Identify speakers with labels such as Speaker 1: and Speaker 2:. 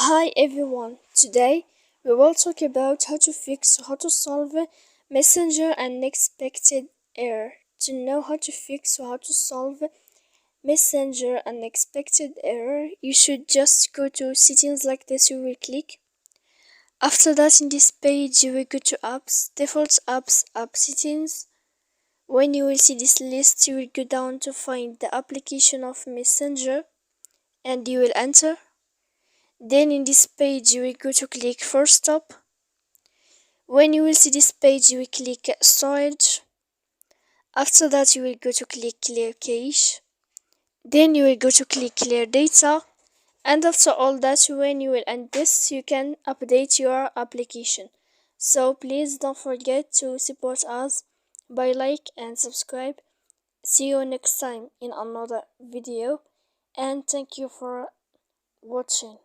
Speaker 1: Hi everyone, today we will talk about how to solve a messenger unexpected error. To know how to fix or how to solve messenger unexpected error, you should just go to settings like this. You will click. After that, in this page, you will go to apps, default apps, app settings. When you will see this list, you will go down to find the application of messenger and you will enter. Then in this page you will go to click force stop. When you will see this page you will click storage. After that you will go to click clear cache. Then you will go to click clear data. And after all that, when you will end this, you can update your application. So please don't forget to support us by like and subscribe. See you next time in another video and thank you for watching.